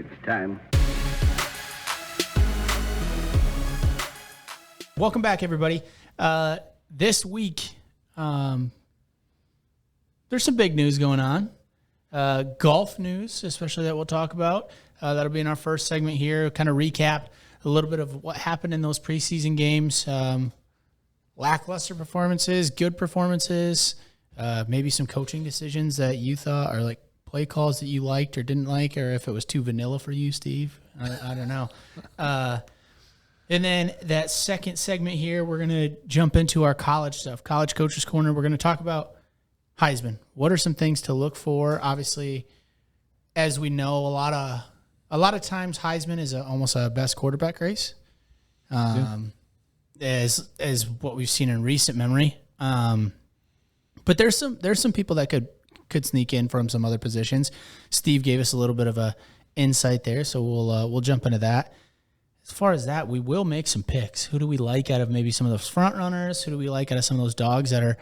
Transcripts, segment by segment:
It's time. Welcome back, everybody. This week, there's some big news going on. Golf news, especially, that we'll talk about. That'll be in our first segment here. Kind of recap a little bit of what happened in those preseason games. Lackluster performances, good performances, maybe some coaching decisions that you thought are like play calls that you liked or didn't like, or if it was too vanilla for you, Steve. I don't know. And then that second segment here, we're going to jump into our college stuff, College Coaches Corner. We're going to talk about Heisman. What are some things to look for? Obviously, as we know, a lot of times Heisman is almost a best quarterback race, as what we've seen in recent memory. But there's some people that could sneak in from some other positions. Steve gave us a little bit of a insight there, so we'll jump into that. As far as that, we will make some picks. Who do we like out of maybe some of those front runners? Who do we like out of some of those dogs that are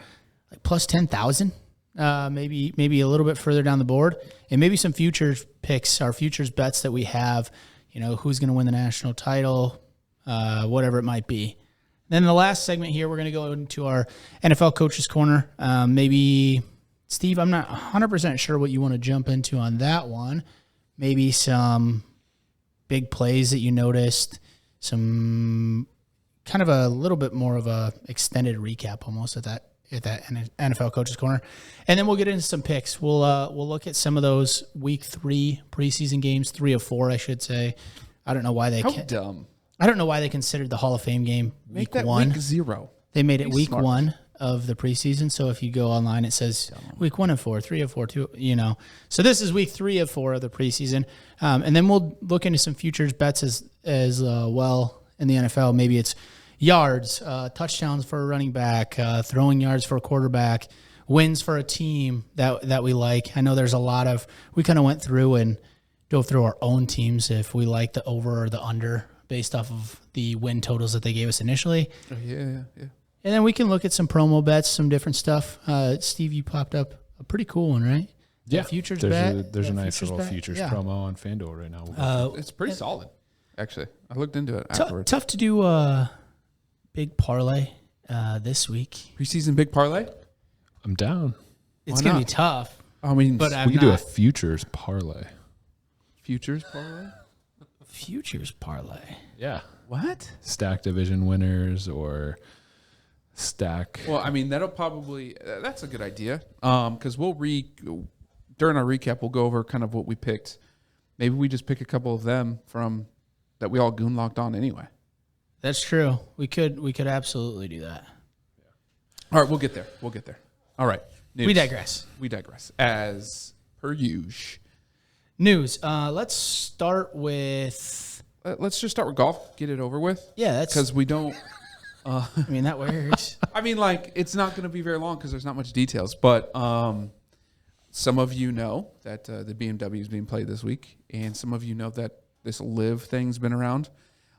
like plus 10,000? Maybe a little bit further down the board, and maybe some futures picks, our futures bets that we have. You know, who's going to win the national title, whatever it might be. Then the last segment here, we're going to go into our NFL Coaches Corner. Maybe, Steve, I'm not 100% sure what you want to jump into on that one. Maybe some big plays that you noticed, some kind of a little bit more of a extended recap almost at that NFL Coaches Corner. And then we'll get into some picks. We'll look at some of those week 3 preseason games, 3 of 4, I should say. I don't know why they dumb. I don't know why they considered the Hall of Fame game Make week that 1. week 0. They made it week smart. 1 of the preseason. So if you go online, it says week 1 of 4, 3 of 4, 2, you know. So this is week 3 of 4 of the preseason. And then we'll look into some futures bets as well in the NFL. Maybe it's yards, touchdowns for a running back, throwing yards for a quarterback, wins for a team that we like. I know there's a lot of, we kind of went through and dove through our own teams if we like the over or the under based off of the win totals that they gave us initially. Yeah. And then we can look at some promo bets, some different stuff. Steve, you popped up a pretty cool one, right? Yeah. Futures bet. There's a that nice futures little bet? futures Yeah. promo on FanDuel right now. It's pretty solid, actually. I looked into it afterwards. Tough to do a big parlay this week. Preseason big parlay? I'm down. It's Why going to not? be tough. I mean, But We could do a futures parlay. futures parlay? Futures parlay. Yeah. What? Stack division winners or stack. Well, I mean, that'll probably that's a good idea. Because during our recap, we'll go over kind of what we picked. Maybe we just pick a couple of them from that we all goon locked on anyway. That's true. We could absolutely do that. All right, we'll get there. All right. News. We digress. As per usual. News. Let's start with. Let's just start with golf. Get it over with. Yeah, that's Because we don't. I mean, that works. I mean, like, it's not going to be very long because there's not much details. But some of you know that the BMW is being played this week, and some of you know that this Live thing's been around.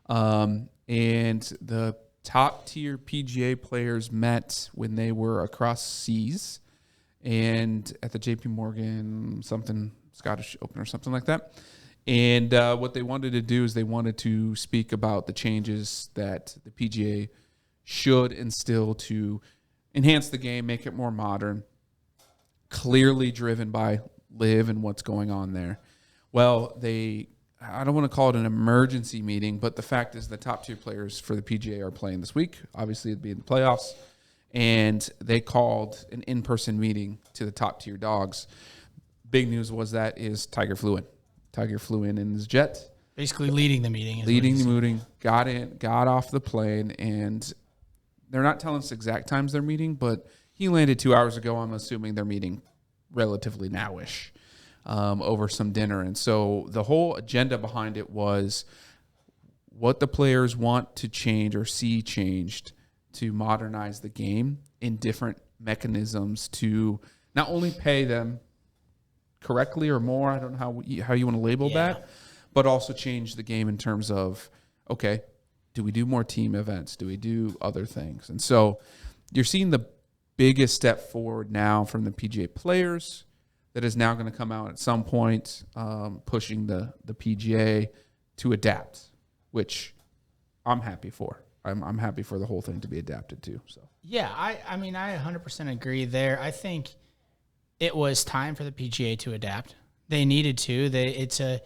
And the top tier PGA players met when they were across seas, and at the JP Morgan something Scottish Open or something like that. And what they wanted to do is they wanted to speak about the changes that the PGA should instill to enhance the game, make it more modern, clearly driven by Live and what's going on there. Well, I don't want to call it an emergency meeting, but the fact is the top tier players for the PGA are playing this week. Obviously, it'd be in the playoffs. And they called an in-person meeting to the top tier dogs. Big news was that is Tiger flew in. Tiger flew in his jet. Basically leading the meeting. Leading the meeting, got off the plane, and they're not telling us exact times they're meeting, but he landed 2 hours ago. I'm assuming they're meeting relatively now-ish over some dinner. And so the whole agenda behind it was what the players want to change or see changed to modernize the game in different mechanisms to not only pay them correctly or more, I don't know how you want to label that, but also change the game in terms of, okay, do we do more team events? Do we do other things? And so you're seeing the biggest step forward now from the PGA players, that is now going to come out at some point, pushing the PGA to adapt, which I'm happy for. I'm happy for the whole thing to be adapted to. So yeah, I mean, I 100% agree there. I think it was time for the PGA to adapt. They needed to. The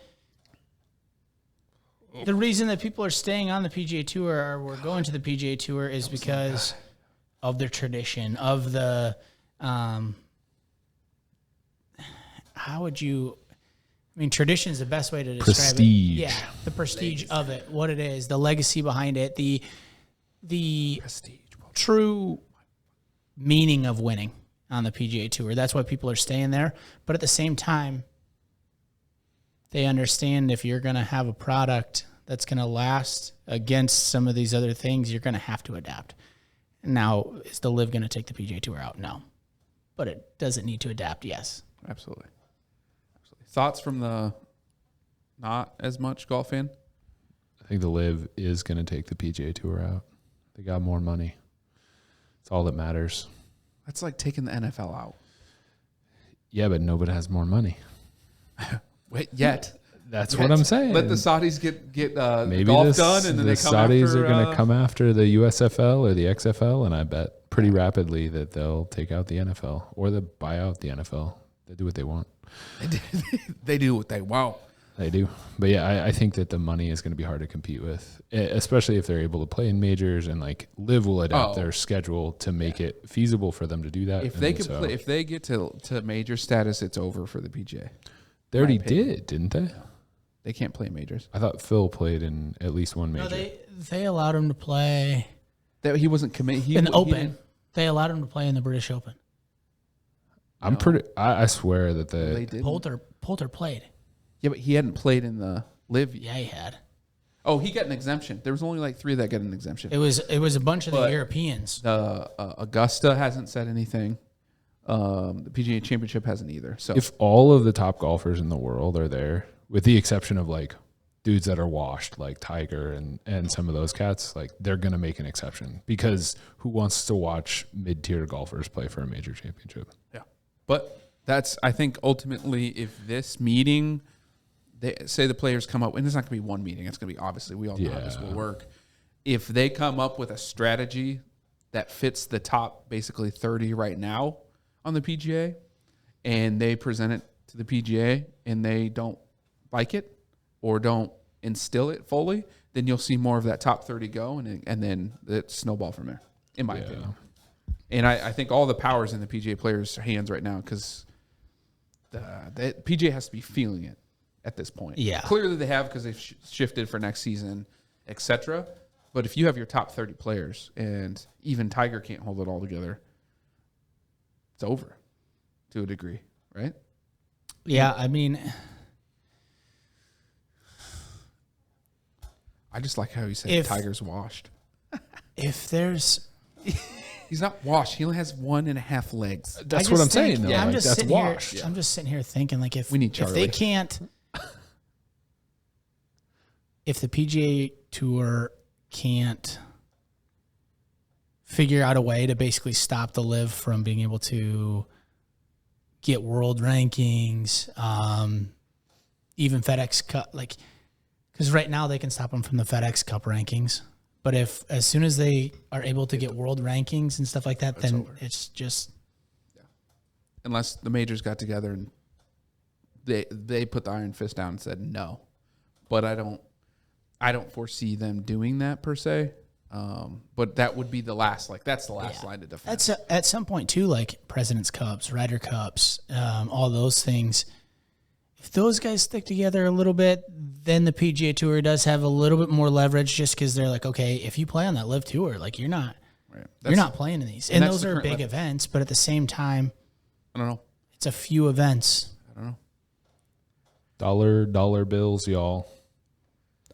reason that people are staying on the PGA Tour or were going to the PGA Tour is because of their tradition, of the how would you? I mean, tradition is the best way to describe Prestige. it. Yeah, the prestige of it, what it is, the legacy behind it, the prestige, true meaning of winning on the PGA Tour. That's why people are staying there. But at the same time, they understand if you're going to have a product that's going to last against some of these other things, you're going to have to adapt. Now, is the LIV going to take the PGA Tour out? No. But it doesn't need to adapt, yes. Absolutely. Thoughts from the not as much golf fan? I think the LIV is going to take the PGA Tour out. They got more money. It's all that matters. That's like taking the NFL out. Yeah, but nobody has more money. Wait, yet. That's what I'm saying. Let the Saudis get Maybe golf done, and then the they come Saudis after, are going to come after the USFL or the XFL, and I bet pretty rapidly that they'll take out the NFL or they'll buy out the NFL. They do what they want. They do what they want. They do. But yeah, I think that the money is going to be hard to compete with, especially if they're able to play in majors, and like LIV will adapt their schedule to make it feasible for them to do that. If they can play, if they get to major status, it's over for the PGA. They already did, didn't they? No. They can't play majors. I thought Phil played in at least one major. No, they allowed him to play He wasn't committed. in the Open. They allowed him to play in the British Open. I'm pretty. I swear that they did. Poulter played. Yeah, but he hadn't played in the LIV. Yeah, he had. Oh, he got an exemption. There was only like 3 that got an exemption. It was a bunch of the Europeans. The Augusta hasn't said anything. The PGA Championship hasn't either. So if all of the top golfers in the world are there, with the exception of like dudes that are washed, like Tiger and some of those cats, like they're gonna make an exception, because who wants to watch mid-tier golfers play for a major championship? yeah, but that's, I think, ultimately, if this meeting, they say the players come up, and there's not going to be one meeting. It's going to be, obviously, we all know how this will work. If they come up with a strategy that fits the top basically 30 right now on the PGA, and they present it to the PGA, and they don't like it or don't instill it fully, then you'll see more of that top 30 go, and then it snowball from there, in my opinion. And I think all the power's in the PGA players' hands right now, because the PGA has to be feeling it at this point. Yeah. Clearly they have, because they've shifted for next season, etc. But if you have your top 30 players and even Tiger can't hold it all together, it's over to a degree, right? Yeah, I mean, I just like how you said Tiger's washed. If there's... He's not washed. He only has 1.5 legs. That's what I'm saying, though. Yeah, like, that's washed. I'm just sitting here thinking, like, if We need if Charlie. they can't, if the PGA Tour can't figure out a way to basically stop the LIV from being able to get world rankings, even FedEx Cup, like, because right now they can stop them from the FedEx Cup rankings. But if as soon as they are able to get world rankings and stuff like that, then it's just Unless the majors got together and they put the iron fist down and said no. But I don't foresee them doing that per se. But that would be the last, that's the last line of defense. That's at some point too, like President's Cups, Ryder Cups, all those things. If those guys stick together a little bit, then the PGA Tour does have a little bit more leverage, just because they're like, okay, if you play on that LIV Tour, like you're not playing in these, and those are big events. But at the same time, I don't know. It's a few events. I don't know. Dollar bills, y'all.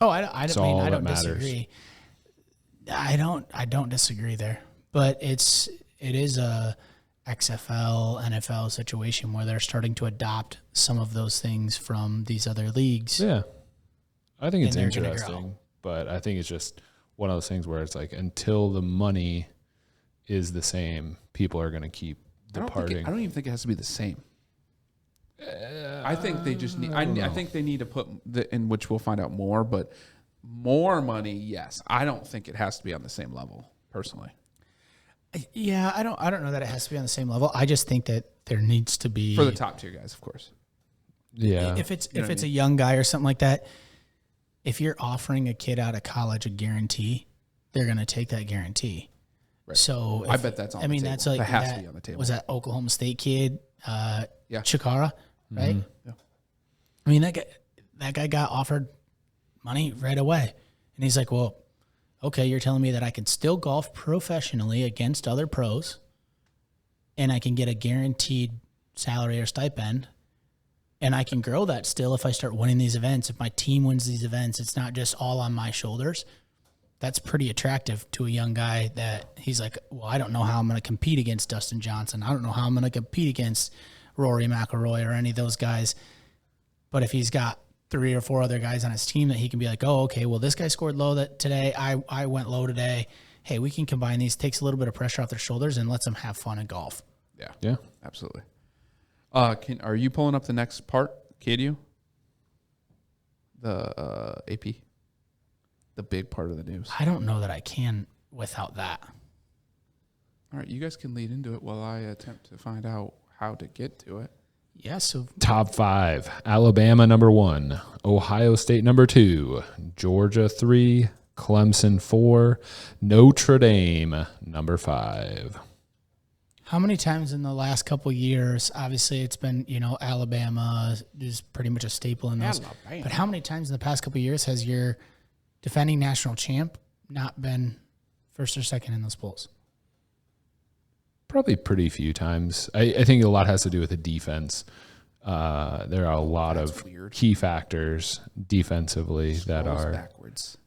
Oh, I don't matters. disagree. I don't disagree there, but it is a XFL, NFL situation where they're starting to adopt some of those things from these other leagues. Yeah. I think it's And they're gonna interesting, but I think it's just one of those things where it's like, until the money is the same, people are going to keep departing. I don't even think it has to be the same. I think they just need. I think they need to put in which we'll find out more, but more money. Yes, I don't think it has to be on the same level. Personally, Yeah, I don't know that it has to be on the same level. I just think that there needs to be for the top tier guys, of course. Yeah. If it's a young guy or something like that, if you're offering a kid out of college a guarantee, they're going to take that guarantee. Right. So I bet that's on. The table. That's like that has to be on the table. Was that Oklahoma State kid? Yeah, Chikara, right? Yeah. I mean that guy got offered money right away, and he's like, "Well, okay, you're telling me that I can still golf professionally against other pros, and I can get a guaranteed salary or stipend." And I can grow that still if I start winning these events. If my team wins these events, it's not just all on my shoulders. That's pretty attractive to a young guy that he's like, well, I don't know how I'm going to compete against Dustin Johnson. I don't know how I'm going to compete against Rory McIlroy or any of those guys. But if he's got 3 or 4 other guys on his team that he can be like, oh, okay, well, this guy scored low today. I went low today. Hey, we can combine these. Takes a little bit of pressure off their shoulders and lets them have fun in golf. Yeah, absolutely. Are you pulling up the next part, KDU? The AP? The big part of the news. I don't know that I can without that. All right, you guys can lead into it while I attempt to find out how to get to it. Yeah, so Top 5. Alabama number 1. Ohio State number 2. Georgia 3. Clemson 4. Notre Dame number 5. how many times in the last couple of years, obviously it's been, Alabama is pretty much a staple in those. Alabama. But how many times in the past couple of years has your defending national champ not been first or second in those polls? Probably pretty few times. I think a lot has to do with the defense. There are a lot of weird. key factors defensively that Scrolls are backwards.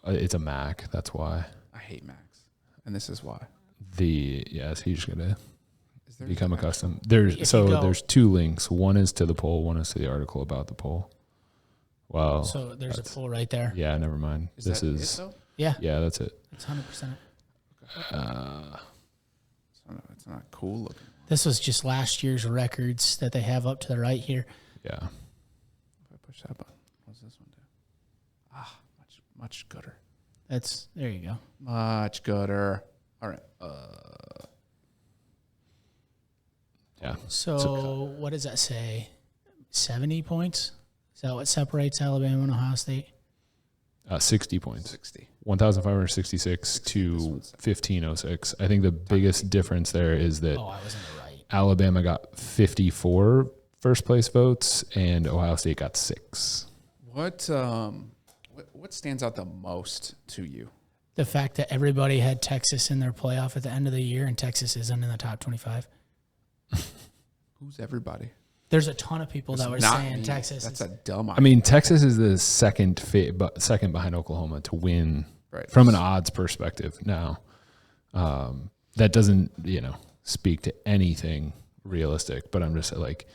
It's a Mac. That's why. I hate Max, and this is why. He's gonna Is there become an actual- accustomed. If you go- There's 2 links. One is to the poll. One is to the article about the poll. Wow. So there's a poll right there. Yeah, never mind. Is This that is it, though? Yeah, yeah, that's it. it's 100%. It's not cool looking. This was just last year's records that they have up to the right here. Yeah. If I push that button, what's this one do? Much gooder. There you go. Much gooder. All right. Yeah. So what does that say? 70 points? Is that what separates Alabama and Ohio State? 60 points. 60. 1,566 to 1,506. I think the biggest difference there is that Oh, I was in the right. Alabama got 54 first place votes and Ohio State got 6. What stands out the most to you? The fact that everybody had Texas in their playoff at the end of the year and Texas isn't in the top 25. Who's everybody? There's a ton of people that were Not saying me. Texas. That's is- a dumb I mean, Texas is the second behind Oklahoma to win Right. from an odds perspective. Now, that doesn't, speak to anything realistic, but I'm just like,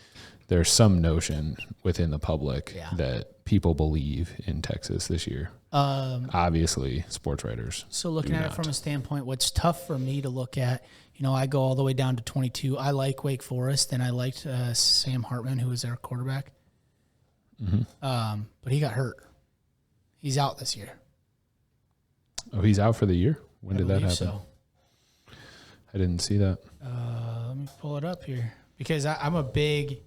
there's some notion within the public Yeah. that people believe in Texas this year. Obviously, sports writers. So looking do at it not. from a standpoint, what's tough for me to look at, I go all the way down to 22. I like Wake Forest, and I liked Sam Hartman, who was their quarterback. But he got hurt. He's out this year. Oh, he's out for the year? When did that happen? So. I didn't see that. Let me pull it up here because I'm a big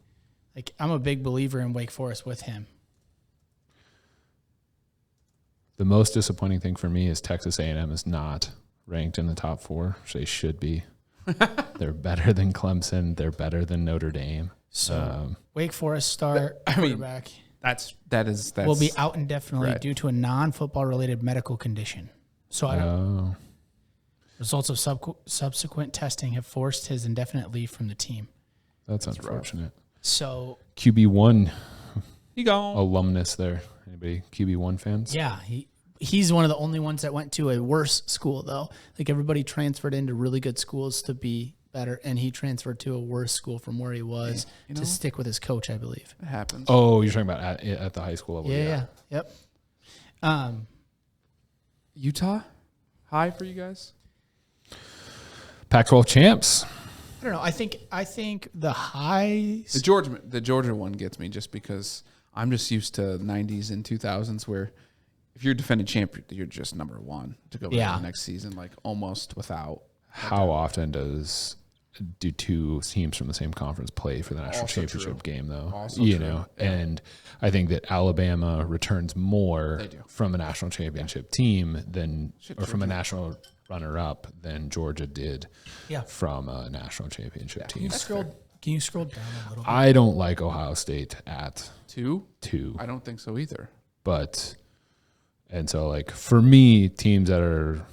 believer in Wake Forest with him. The most disappointing thing for me is Texas A&M is not ranked in the top 4, which they should be. They're better than Clemson. They're better than Notre Dame. So Wake Forest star quarterback That will be out indefinitely right. due to a non-football related medical condition. So I don't. Results of subsequent testing have forced his indefinite leave from the team. That's unfortunate. So QB1 You go. alumnus there. Anybody QB1 fans? yeah, he's one of the only ones that went to a worse school though. Like everybody transferred into really good schools to be better, and he transferred to a worse school from where he was to stick with his coach, I believe. It happens. Oh, you're talking about at the high school level. Yeah. Yep. Utah? High for you guys? Pac-12 champs. I don't know. I think the highs. The Georgia one gets me just because I'm just used to 90s and 2000s where if you're defending champion, you're just number one to go into the next season, like almost without. How often do two teams from the same conference play for the national championship game, though? Also you true. know, and I think that Alabama returns more from a national championship team than, or from a national runner-up than Georgia did from a national championship team. Can you scroll down a little bit? I don't like Ohio State at 2. 2. I don't think so either. But, and so like for me, teams that are,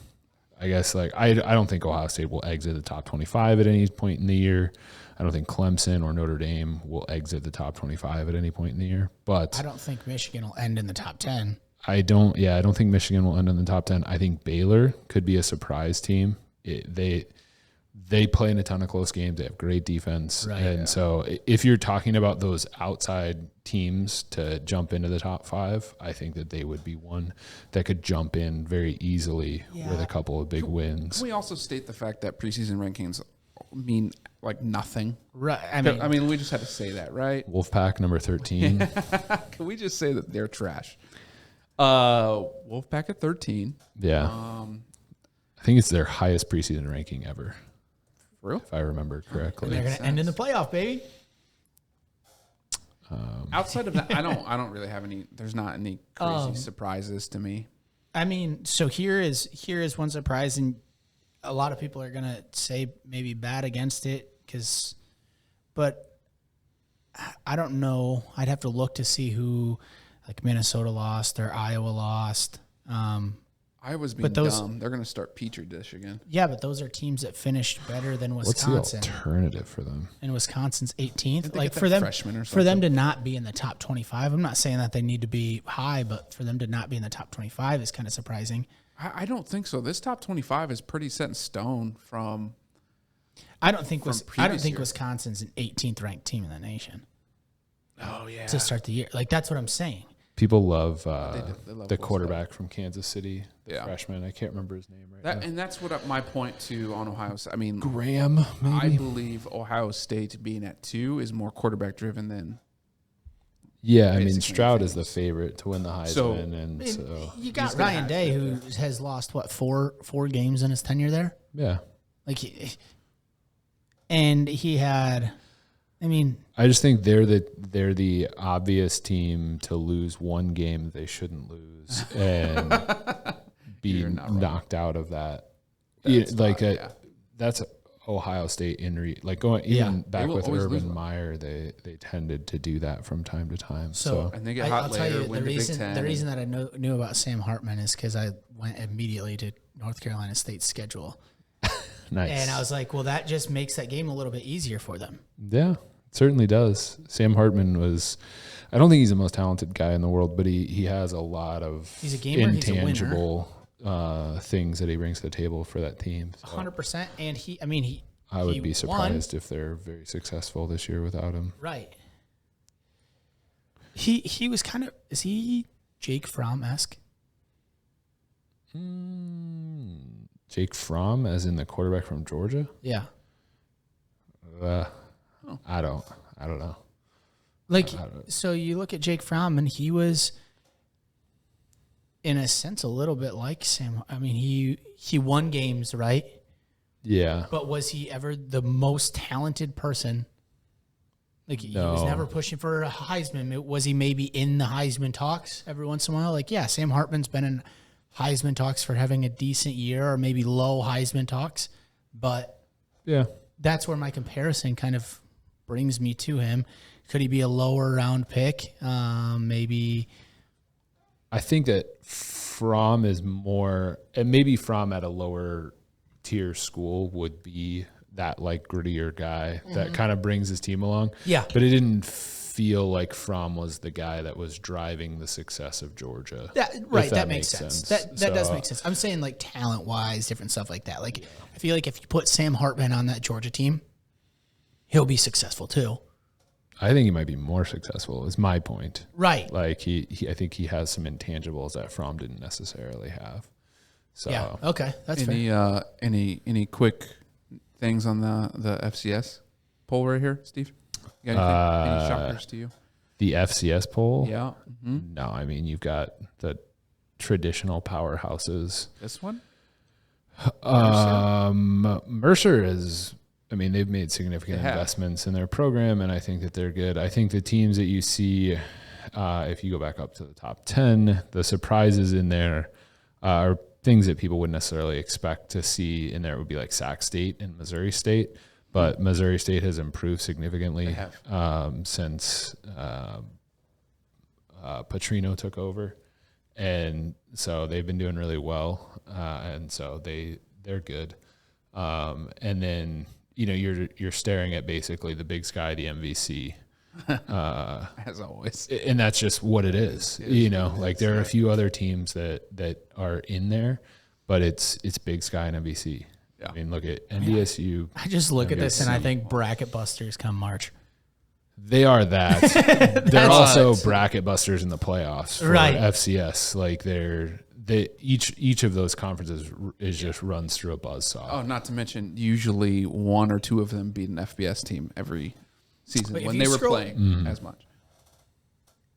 I guess like I don't think Ohio State will exit the top 25 at any point in the year. I don't think Clemson or Notre Dame will exit the top 25 at any point in the year. But I don't think Michigan will end in the top 10. I don't think Michigan will end in the top 10. I think Baylor could be a surprise team. They play in a ton of close games. They have great defense. Right, and so if you're talking about those outside teams to jump into the top 5, I think that they would be one that could jump in very easily with a couple of big wins. Can we also state the fact that preseason rankings mean like nothing? Right. I mean, we just had to say that, right? Wolfpack number 13. Can we just say that they're trash? Wolfpack at 13. Yeah. I think it's their highest preseason ranking ever. For real? If I remember correctly. And they're going to end in the playoff, baby. Outside of that, I don't really have any. There's not any crazy surprises to me. I mean, so here is one surprise, and a lot of people are going to say maybe bad against it but I don't know. I'd have to look to see who, like Minnesota lost or Iowa lost. Iowa's being dumb. They're going to start Petri dish again. Yeah, but those are teams that finished better than Wisconsin. What's the alternative for them? And Wisconsin's 18th. Like for them to not be in the top 25. I'm not saying that they need to be high, but for them to not be in the top 25 is kind of surprising. I don't think so. This top 25 is pretty set in stone from. I don't think Wisconsin's an 18th ranked team in the nation. Oh yeah. To start the year, like that's what I'm saying. People love, they love the quarterback from Kansas City, the freshman. I can't remember his name now. And that's what my point to on Ohio State. I mean, Graham, maybe? I believe Ohio State being at 2 is more quarterback driven than. Yeah, I mean, Stroud is the favorite to win the Heisman. So you got Ryan Day, who has lost, four games in his tenure there? Yeah. And he had... I mean, I just think they're the obvious team to lose one game that they shouldn't lose and be knocked out of that. That's Ohio State back with Urban Meyer, they tended to do that from time to time. So and they get hot later. Tell you, the reason that I knew about Sam Hartman is because I went immediately to North Carolina State's schedule. Nice. And I was like, well, that just makes that game a little bit easier for them. Yeah, it certainly does. Sam Hartman I don't think he's the most talented guy in the world, but he has a lot of intangible things that he brings to the table for that team. So 100%. And I would be surprised if they're very successful this year without him. Right. He was is he Jake Fromm-esque? Jake Fromm, as in the quarterback from Georgia? Yeah. I don't know. So you look at Jake Fromm, and he was, in a sense, a little bit like Sam. I mean, he won games, right? Yeah. But was he ever the most talented person? He was never pushing for a Heisman. Was he maybe in the Heisman talks every once in a while? Sam Hartman's been in Heisman talks for having a decent year, or maybe low Heisman talks. But that's where my comparison kind of brings me to him. Could he be a lower round pick? Maybe. I think that Fromm is more, and maybe Fromm at a lower tier school would be that grittier guy that kind of brings his team along. Yeah. But it didn't feel like Fromm was the guy that was driving the success of Georgia. That makes sense. That does make sense. I'm saying talent wise, different stuff like that. I feel like if you put Sam Hartman on that Georgia team, he'll be successful too. I think he might be more successful, is my point. Right. I think he has some intangibles that Fromm didn't necessarily have. So okay, that's fair. Any quick things on the FCS poll right here, Steve? You got anything? Any shockers to you? The FCS poll? Yeah. Mm-hmm. No, I mean, you've got the traditional powerhouses. This one? Mercer is, I mean, they've made significant investments in their program, and I think that they're good. I think the teams that you see, if you go back up to the top 10, the surprises in there are things that people wouldn't necessarily expect to see in there. It would be like Sac State and Missouri State, but Missouri State has improved significantly since Petrino took over. And so they've been doing really well, and so they're good. And then you're staring at basically the Big Sky, the MVC, as always, and that's just what it is. There are a few other teams that are in there, but it's Big Sky and MVC. Yeah. I mean, look at NDSU. I just look at this and I think bracket busters come March. They are that. They're also bracket busters in the playoffs for FCS. Like each of those conferences is just runs through a buzzsaw. Oh, not to mention usually one or two of them beat an FBS team every season when they were playing as much.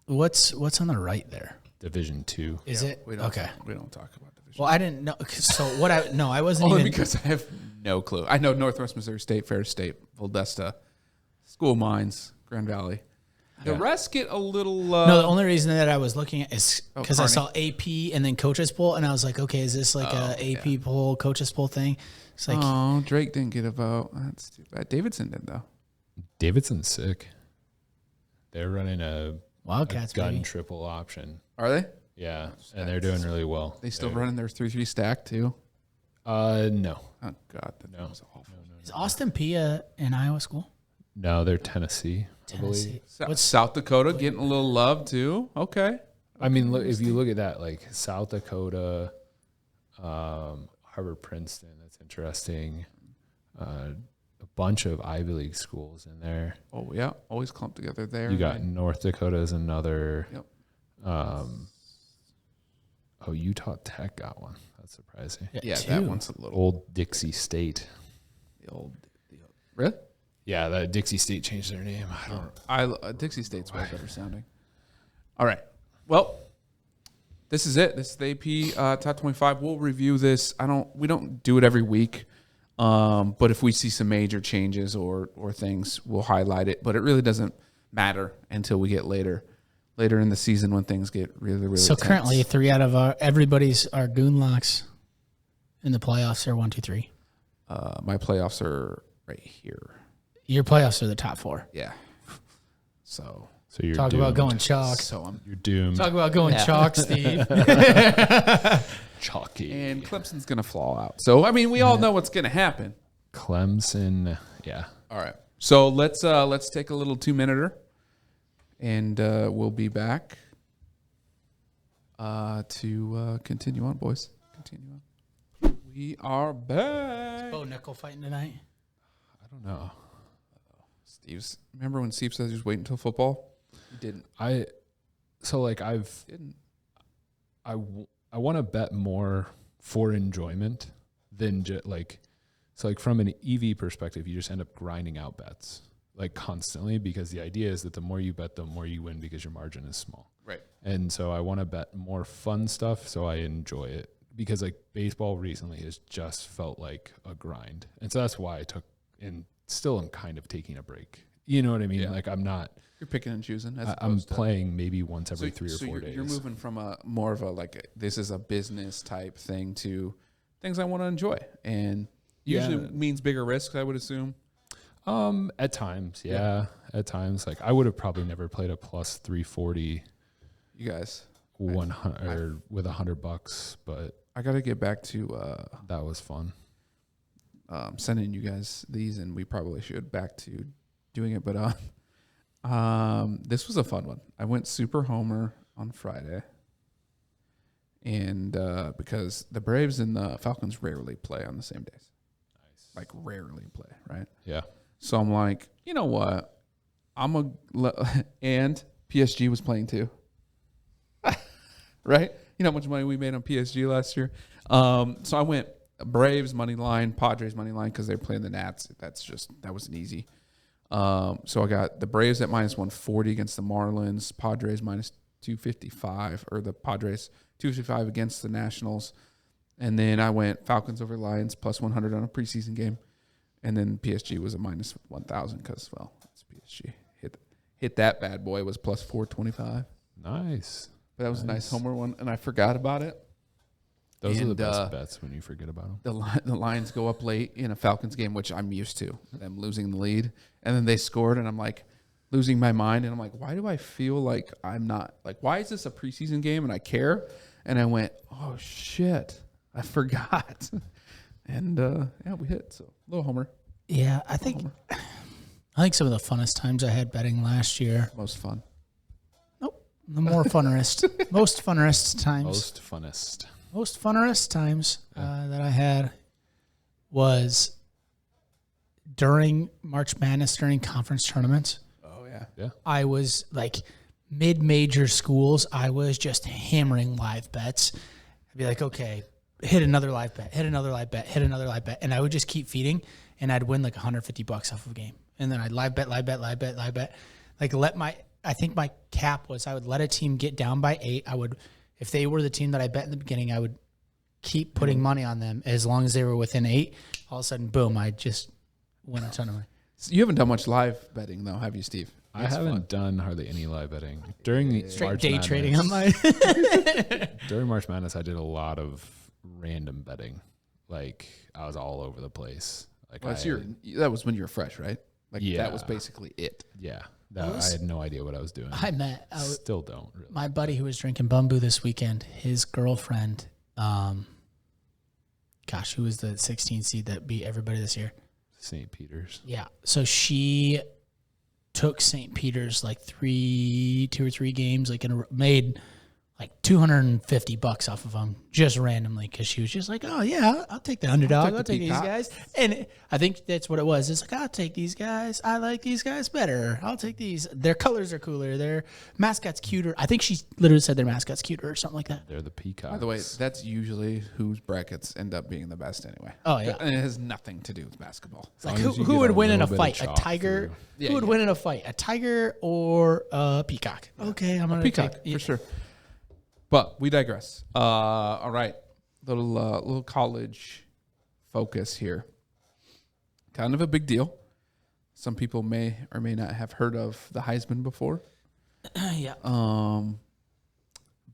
What's on the right there? Division II. Is it? We don't talk about Division. Well, I didn't know. So I wasn't only even because I have no clue. I know Northwest Missouri State, Ferris State, Voldesta, School of Mines, Grand Valley. The rest get a little... no, the only reason that I was looking at is because I saw AP and then Coaches Poll, and I was like, okay, is this like a AP poll, Coaches Poll thing? It's like, Drake didn't get a vote. That's too bad. Davidson did, though. Davidson's sick. They're running a Wildcats gun triple option. Are they? Yeah, and they're doing really well. They still running their 3-3 stack, too? No. Oh, God. That was awful. No. Is Austin Peay an Iowa school? No, they're Tennessee. I believe. What's South Dakota getting a little love too? Okay. I mean, look, if you look at that, like South Dakota, Harvard, Princeton, that's interesting. A bunch of Ivy League schools in there. Oh yeah, always clumped together there. You got North Dakota as another. Yep. Utah Tech got one. That's surprising. Yeah, that one's a little Old Dixie State. The old really? Yeah, that Dixie State changed their name. Dixie State's way better sounding. All right. Well, this is it. This is the AP Top 25. We'll review this. We don't do it every week, but if we see some major changes or things, we'll highlight it. But it really doesn't matter until we get later in the season when things get really, really So tense. Currently, 3 out of our goon locks in the playoffs are 1, 2, 3. My playoffs are right here. Your playoffs are the top 4. Yeah. So you're talk doomed. about going chalk. You're doomed. Talk about going chalk, Steve. Chalky. And Clemson's going to fall out. So, I mean, we all know what's going to happen. Clemson, yeah. All right. So let's take a little 2-minuter, and we'll be back to continue on, boys. Continue on. We are back. Is Bo Nickel fighting tonight? I don't know. Remember when Steve says he was waiting until football? He didn't. I want to bet more for enjoyment than just from an EV perspective, you just end up grinding out bets like constantly because the idea is that the more you bet, the more you win because your margin is small. Right. And so I want to bet more fun stuff so I enjoy it because like baseball recently has just felt like a grind. And so that's why I took and still am kind of taking a break. You know what I mean? Yeah. Like I'm not. You're picking and choosing. I'm playing maybe once every 3 or 4 days. You're moving from more of a this is a business type thing to things I want to enjoy, and usually means bigger risks. I would assume. At times, yeah. At times, like I would have probably never played a plus 340. You guys, 100 with $100, but I got to get back to that was fun. Sending you guys these, and we probably should back to doing it. But this was a fun one. I went super homer on Friday, and because the Braves and the Falcons rarely play on the same days, like rarely play, right? Yeah. So I'm like, you know what? And PSG was playing too, right? You know how much money we made on PSG last year. So I went Braves money line, Padres money line because they're playing the Nats. That was an easy. So I got the Braves at minus 140 against the Marlins, Padres minus 255, or the Padres 255 against the Nationals. And then I went Falcons over Lions plus 100 on a preseason game. And then PSG was a minus 1,000 because, well, it's PSG. Hit that bad boy. It was plus 425. Nice. But that was a nice homer one, and I forgot about it. Those are the best bets when you forget about them. The Lions go up late in a Falcons game, which I'm used to, them losing the lead. And then they scored, and I'm like losing my mind. And I'm like, why do I feel like I'm not, like, why is this a preseason game and I care? And I went, oh, shit, I forgot. And, yeah, we hit. So, a little homer. Yeah, I think some of the funnest times I had betting last year. Most fun. Nope. The more funnerest. Most funnerest times. Most funnerest times that I had was during March Madness, during conference tournaments. Oh, yeah. Yeah. I was like mid-major schools. I was just hammering live bets. I'd be like, okay, hit another live bet, hit another live bet, hit another live bet. And I would just keep feeding, and I'd win like $150 off of a game. And then I'd live bet. Like I think my cap was I would let a team get down by 8. I would, if they were the team that I bet in the beginning, I would keep putting money on them as long as they were within 8. All of a sudden, boom, I just win a ton of money. So you haven't done much live betting, though, have you, Steve? I haven't done hardly any live betting. During the Straight March day Madness, trading on my during March Madness, I did a lot of random betting. Like, I was all over the place. Like, that was when you were fresh, right? Like, Yeah. that was basically it. Yeah. I had no idea what I was doing. Still don't really. My buddy who was drinking Bumbu this weekend, his girlfriend, who was the 16 seed that beat everybody this year? St. Peter's. Yeah. So she took St. Peter's like 2 or 3 games, like made like $250 off of them just randomly because she was just like, oh yeah, I'll take the underdog. I'll take these guys. And I think that's what it was. It's like, I'll take these guys. I like these guys better. I'll take these. Their colors are cooler. Their mascot's cuter. I think she literally said their mascot's cuter or something like that. They're the Peacocks. By the way, that's usually whose brackets end up being the best anyway. Oh, yeah. And it has nothing to do with basketball. Like who would win in a fight? A tiger? Who would win in a fight? A tiger or a peacock? Okay, I'm going to Peacock, for sure. But we digress. All right. Little college focus here. Kind of a big deal. Some people may or may not have heard of the Heisman before. Yeah.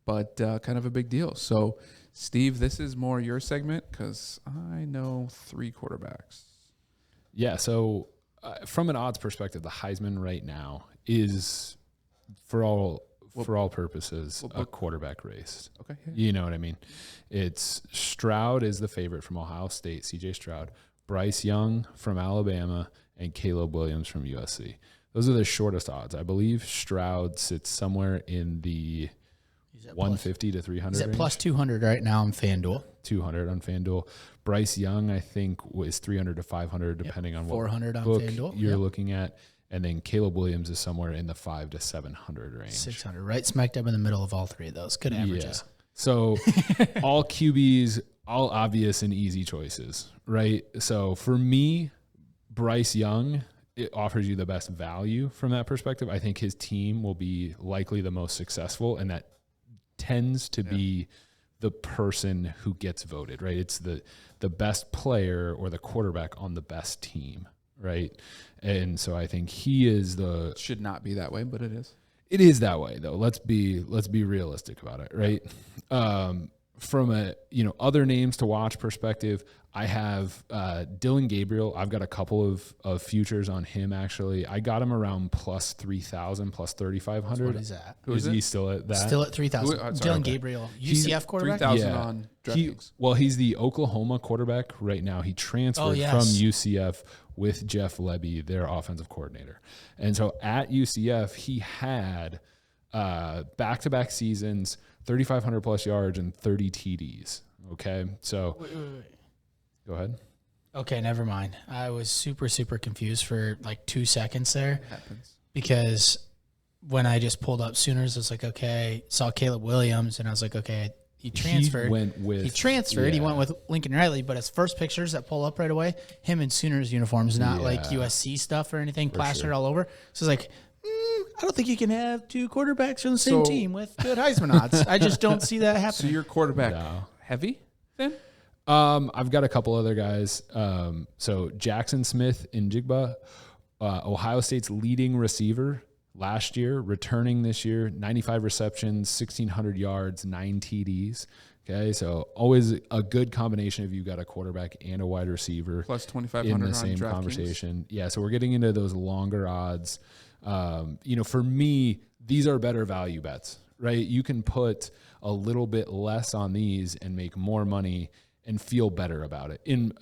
But kind of a big deal. So, Steve, this is more your segment because I know 3 quarterbacks. Yeah, so from an odds perspective, the Heisman right now is, for all purposes, a quarterback race. Okay. Yeah. You know what I mean? It's Stroud is the favorite from Ohio State, CJ Stroud, Bryce Young from Alabama, and Caleb Williams from USC. Those are the shortest odds. I believe Stroud sits somewhere in the 150 to 300 He's at range. plus 200 right now on FanDuel. 200 on FanDuel. Bryce Young, I think, is 300 to 500, depending on what 400 on book FanDuel. you're looking at. And then Caleb Williams is somewhere in the 500 to 700 range. 600, right smack dab in the middle of all 3 of those. Good averages. Yeah. So all QBs, all obvious and easy choices, right? So for me, Bryce Young, it offers you the best value from that perspective. I think his team will be likely the most successful, and that tends to be the person who gets voted, right? It's the best player or the quarterback on the best team, right? And so I think he is the... Should not be that way, but it is. It is that way, though. Let's be realistic about it, right? From a other names to watch perspective, I have Dylan Gabriel. I've got a couple of futures on him, actually. I got him around plus 3,000, plus 3,500. What is that? Is he still at that? Still at 3,000. Dylan Gabriel, UCF quarterback? 3,000 on DraftKings. He's the Oklahoma quarterback right now. He transferred from UCF with Jeff Lebby, their offensive coordinator. And so at UCF, he had back-to-back seasons, 3,500 plus yards and 30 TDs. Okay, so wait. Go ahead. Okay, never mind. I was super, super confused for like 2 seconds there. It happens. Because when I just pulled up Sooners, I was like, okay, saw Caleb Williams, and I was like, okay, he transferred. He went with. He transferred. He yeah. went with Lincoln Riley, but his first pictures that pull up right away, him in Sooners uniforms, not like Yeah. USC stuff or anything plastered sure. all over. So it's like, I don't think you can have two quarterbacks from the same So- team with good Heisman odds. I just don't see that So happening. you're quarterback No. heavy then? I've got a couple other guys. So Jackson Smith in Jigba, Ohio State's leading receiver last year, returning this year, 95 receptions, 1,600 yards, 9 TDs. Okay, so always a good combination if you got a quarterback and a wide receiver Plus 2,500 in on the same DraftKings. conversation. Yeah, so we're getting into those longer odds. For me, these are better value bets, right? You can put a little bit less on these and make more money and feel better about it. In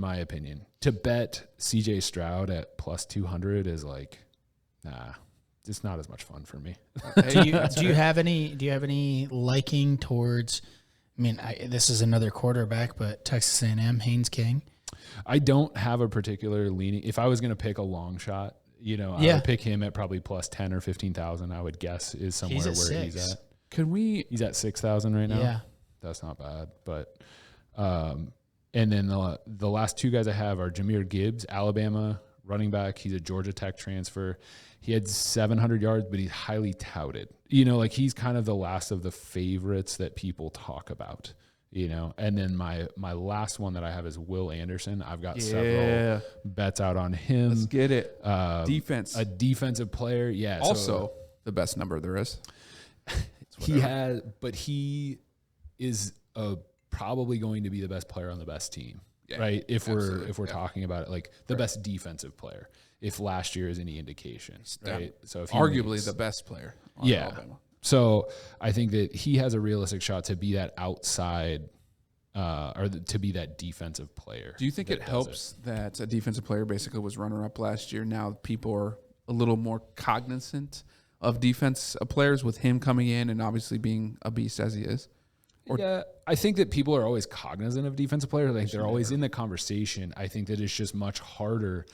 my opinion, to bet CJ Stroud at plus 200 is like, nah, it's not as much fun for me. Do you have any liking towards? I mean, this is another quarterback, but Texas A&M, Haynes King. I don't have a particular leaning. If I was going to pick a long shot, I would pick him at probably plus 10 or 15,000. I would guess is somewhere He's at where he's 6. at. He's at 6,000 right now. Yeah. That's not bad. But, and then the last two guys I have are Jahmyr Gibbs, Alabama running back. He's a Georgia Tech transfer. He had 700 yards, but he's highly touted. He's kind of the last of the favorites that people talk about. And then my last one that I have is Will Anderson. I've got several bets out on him. Let's get it. Defense. A defensive player. Yeah. Also, the best number there is. He is probably going to be the best player on the best team. Yeah, right. If we're talking about it, like the best defensive player, if last year is any indication, right? So if arguably the best player on Alabama. So I think that he has a realistic shot to be that outside to be that defensive player. Do you think it helps that a defensive player basically was runner-up last year? Now people are a little more cognizant of defense players with him coming in and obviously being a beast as he is? Yeah, I think that people are always cognizant of defensive players. Like they're always in the conversation. I think that it's just much harder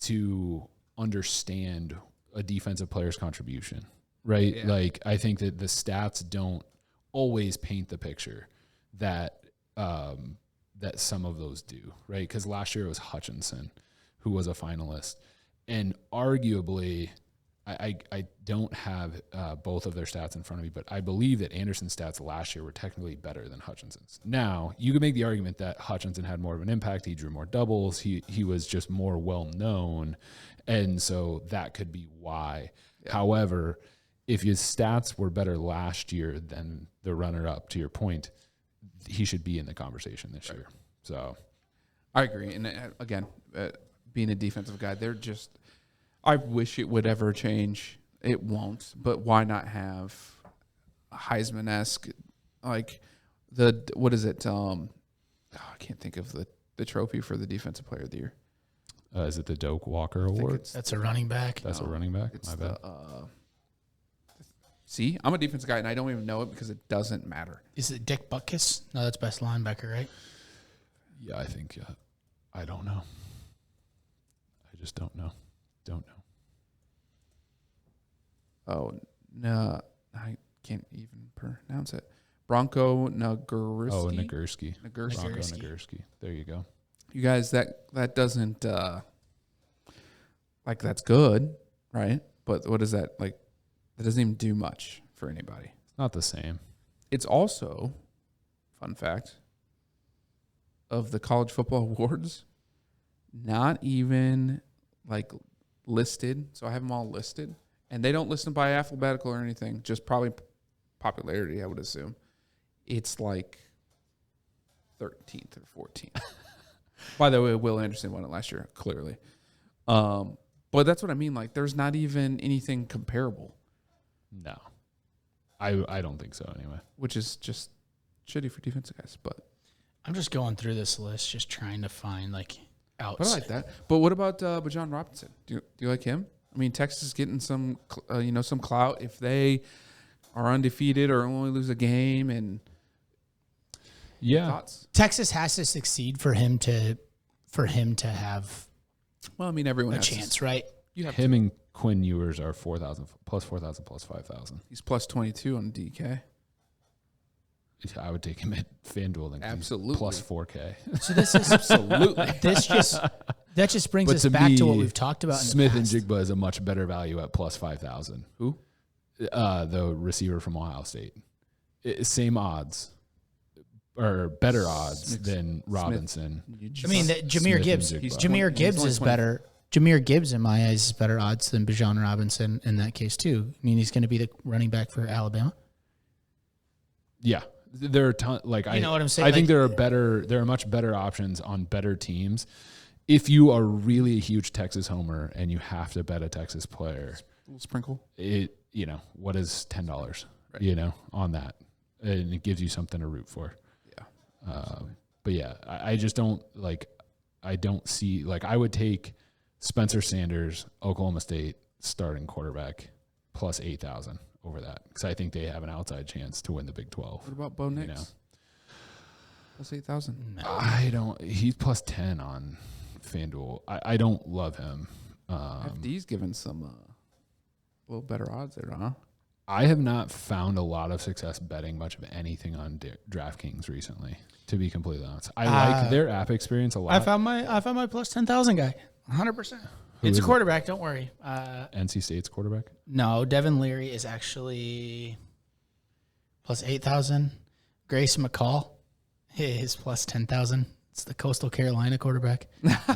to understand a defensive player's contribution. Right. Yeah. Like I think that the stats don't always paint the picture that some of those do. Right. Because last year it was Hutchinson who was a finalist, and arguably I don't have both of their stats in front of me, but I believe that Anderson's stats last year were technically better than Hutchinson's. Now you could make the argument that Hutchinson had more of an impact. He drew more doubles. He was just more well known, and so that could be why. Yeah. However, if his stats were better last year than the runner-up, to your point, he should be in the conversation this year. So, I agree. And again, being a defensive guy, I wish it would ever change. It won't. But why not have a Heisman-esque, like what is it? I can't think of the trophy for the defensive player of the year. Is it the Doak Walker Award? That's a running back. That's a running back. My bad. See, I'm a defensive guy, and I don't even know it because it doesn't matter. Is it Dick Butkus? No, that's best linebacker, right? Yeah, I think. I don't know. I just don't know. Oh, no. I can't even pronounce it. Bronco Nagurski. Oh, Nagurski. Bronco Nagurski. There you go. You guys, that doesn't, that's good, right? But what is that? Like, that doesn't even do much for anybody. It's not the same. It's also, fun fact, of the college football awards, not even listed. So I have them all listed, and they don't list them by alphabetical or anything, just probably popularity, I would assume. It's 13th or 14th. By the way, Will Anderson won it last year, clearly. But that's what I mean. There's not even anything comparable. No. I don't think so anyway. Which is just shitty for defensive guys. But I'm just going through this list, just trying to find outs. But I like that. But what about Bijan Robinson? Do you like him? I mean, Texas is getting some clout if they are undefeated or only lose a game. And thoughts? Texas has to succeed for him to have. Well, I mean, everyone has a chance, right? You have him and Quinn Ewers are 4,000 plus 5,000. He's plus 22 on DK. I would take him at FanDuel than Absolutely. plus 4K. So this is Absolutely. that just brings But us to back to me, what we've talked about. In Smith the and past. Jigba is a much better value at plus 5,000. Who? The receiver from Ohio State. Same odds or better odds than Robinson. I mean, Jameer Smith Gibbs. and Jigba. Jameer Gibbs only is 20. better. Jameer Gibbs, in my eyes, is better odds than Bijan Robinson in that case too. I mean, he's going to be the running back for Alabama. Yeah, there are I know what I'm saying? I think Like- there are much better options on better teams. If you are really a huge Texas homer and you have to bet a Texas player, A little sprinkle. what is $10? Right. On that, and it gives you something to root for. Yeah. But yeah, I just don't like. I don't see I would take Spencer Sanders, Oklahoma State starting quarterback plus 8,000 over that because I think they have an outside chance to win the Big 12. What about Bo Nix? Plus 8,000. I don't. He's plus 10 on FanDuel. I don't love him. FD's given some a little better odds there, huh? I have not found a lot of success betting much of anything on DraftKings recently. To be completely honest, I like their app experience a lot. I found my plus 10,000 guy, 100%. It's a quarterback. Don't worry. NC State's quarterback. No, Devin Leary is actually plus 8,000. Grace McCall is plus 10,000. It's the Coastal Carolina quarterback.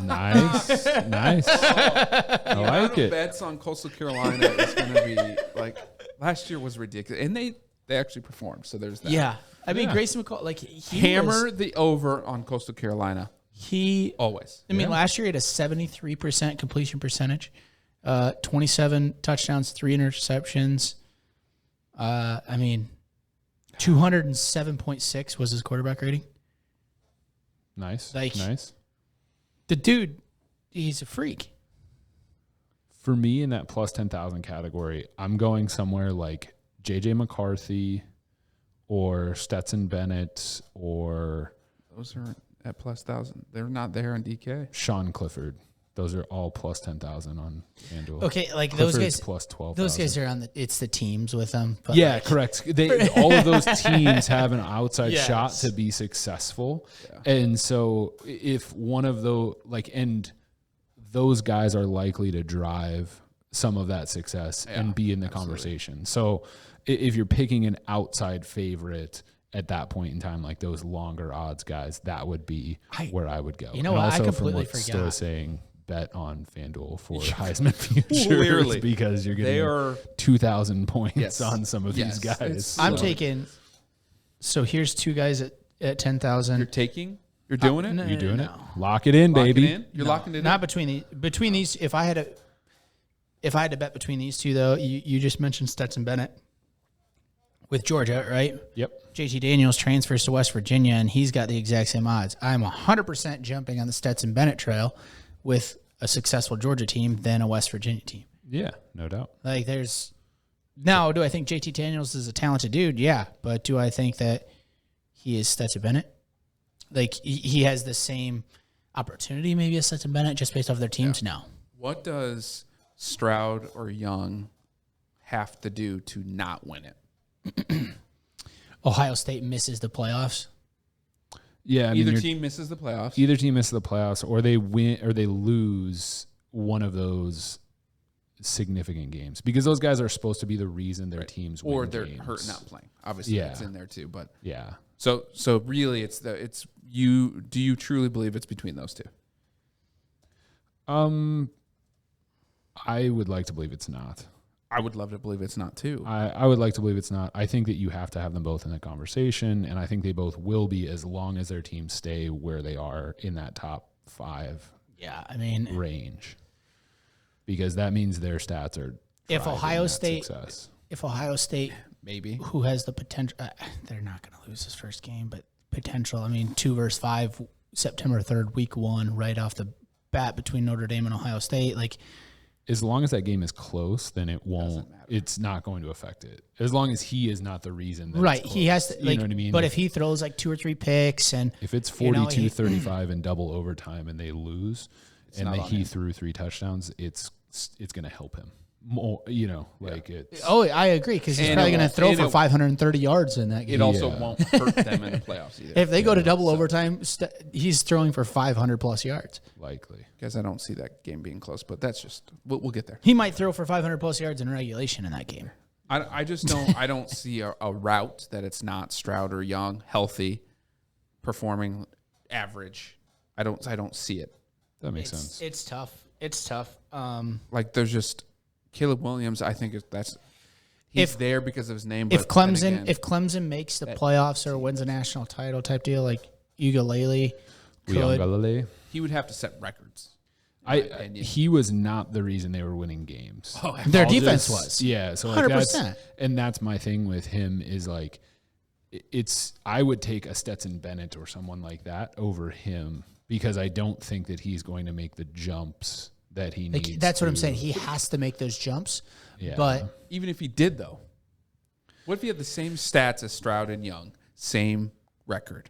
Nice. I like it. Bets on Coastal Carolina is going to be last year was ridiculous, and they actually performed. So there's that. Yeah, I mean Yeah. Grayson McCall, Hammer the over on Coastal Carolina. Always. I mean, last year he had a 73% completion percentage, 27 touchdowns, 3 interceptions. 207.6 was his quarterback rating. Nice. Nice. The dude, he's a freak. For me, in that plus 10,000 category, I'm going somewhere like JJ McCarthy or Stetson Bennett or Those are at plus 1,000. They're not there on DK. Sean Clifford. Those are all plus 10,000 on FanDuel. Okay, like Clifford's those guys. plus 12. Those guys are it's the teams with them. But Yeah, correct. All of those teams have an outside Yes. shot to be successful. Yeah. And so if one of those, and those guys are likely to drive some of that success and be in the conversation. So if you're picking an outside favorite at that point in time, like those longer odds guys, that would be where I would go. You know and what? I also completely from what forgot. Sto's saying, bet on FanDuel for Heisman futures Clearly. because you're They getting are 2,000 points Yes. on some of these Yes. guys. I'm taking. So here's two guys at 10,000. You're taking? You're doing it? no, You doing it? no. Lock it in, Lock baby. it in? You're locking it Not in? between these. If I had to bet between these two, though, you just mentioned Stetson Bennett with Georgia, right? Yep. JT Daniels transfers to West Virginia, and he's got the exact same odds. I'm 100% jumping on the Stetson Bennett trail with a successful Georgia team than a West Virginia team. Yeah, no doubt. Like there's now, do I think JT Daniels is a talented dude? Yeah, but do I think that he is Stetson Bennett? Like he has the same opportunity maybe as Stetson Bennett just based off their teams? No. What does Stroud or Young have to do to not win it? Ohio State misses the playoffs. Yeah, Either team misses the playoffs. Either team misses the playoffs, or they win, or they lose one of those significant games because those guys are supposed to be the reason their teams win or they're games. hurt not playing. Obviously, Yeah. that's in there too. But Yeah. so really, it's you. Do you truly believe it's between those two? I would like to believe it's not. I would love to believe it's not too. I would like to believe it's not. I think that you have to have them both in the conversation, and I think they both will be as long as their teams stay where they are in that top 5 Yeah, I mean, range, because that means their stats are. if driving Ohio that State, success. Maybe. who has the potential, they're not going to lose this first game, but potential. I mean, 2 versus 5, September 3rd, week 1, right off the bat between Notre Dame and Ohio State. Like, as long as that game is close, then it won't. It's not going to affect it. As long as he is not the reason. That right, it's he has to. close. Like, You know what I mean? But if he throws like 2 or 3 picks, and if it's you know, 42-35 in double overtime and they lose, and not that on he him. threw 3 touchdowns, it's going to help him more, it's Oh, I agree because he's And probably it going to won't- throw for it- 530 yards in that game. It also Yeah. won't hurt them in the playoffs either. If they go to double overtime, he's throwing for 500 plus yards. likely. Because I don't see that game being close, but that's just we'll get there. He might throw for 500 plus yards in regulation in that game. I just don't I don't see a route that it's not Stroud or Young, healthy, performing average. I don't see it. That makes sense. It's tough. It's tough. Like there's just Caleb Williams. I think he's If- there because of his name. If but then Clemson again, if Clemson makes the playoffs or wins a national title type deal, like Ugalele could. Galilei. he would have to set records. in my opinion. He was not the reason they were winning games. Their I'll defense just- was. Yeah, so like 100%. that's my thing with him is like I would take a Stetson Bennett or someone like that over him because I don't think that he's going to make the jumps that he Like, needs. that's what I'm to. saying. He has to make those jumps. Yeah. But Even if he did, though, what if he had the same stats as Stroud and Young, same record?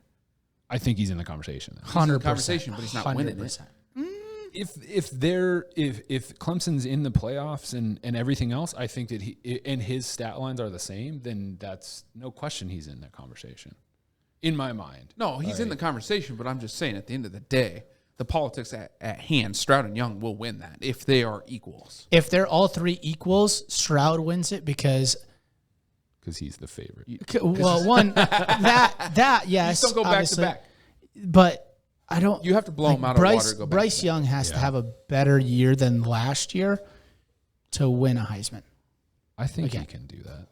I think he's in the conversation. Then. 100%. conversation, but he's not winning it. 100%. If Clemson's in the playoffs and everything else, I think that he and his stat lines are the same, then that's no question he's in that conversation. In my mind. No, he's in the conversation, but I'm just saying at the end of the day, the politics at hand, Stroud and Young will win that if they are equals. If they're all three equals, Stroud wins it because He's the favorite. well, one that yes, Don't go back obviously, to back. But I don't. You have to blow like, him out Bryce, of water to go back. Bryce to back. Young has to have a better year than last year to win a Heisman. I think Okay. he can do that.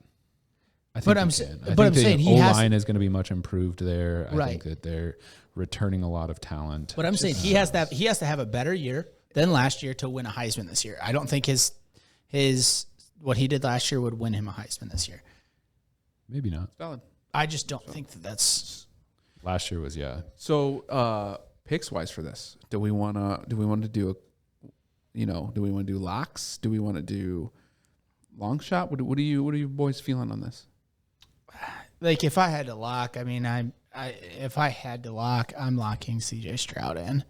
I think But he I'm can. sa- I but think I'm the saying he has- O-line is going to be much improved there. I Right. think that they're returning a lot of talent. But I'm saying he has to have a better year than last year to win a Heisman this year. I don't think his what he did last year would win him a Heisman this year. Maybe not. Valid. I just don't think that's. Last year was So picks wise for this, do we want to do do we want to do locks? Do we want to do long shot? What are you boys feeling on this? Like if I had to lock, I mean, if I had to lock, I'm locking CJ Stroud in.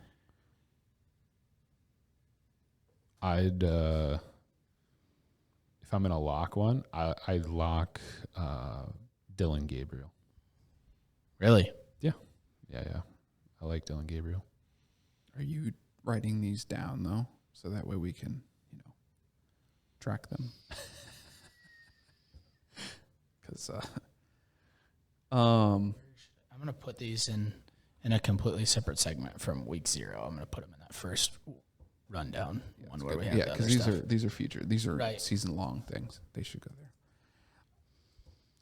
I'd if I'm gonna lock one, I'd lock Dylan Gabriel. Really? Yeah. I like Dylan Gabriel. Are you writing these down though, so that way we can track them? Because I'm gonna put these in a completely separate segment from week 0. I'm gonna put them in that first rundown one where we have the because other stuff. these are Right. season long things. They should go there.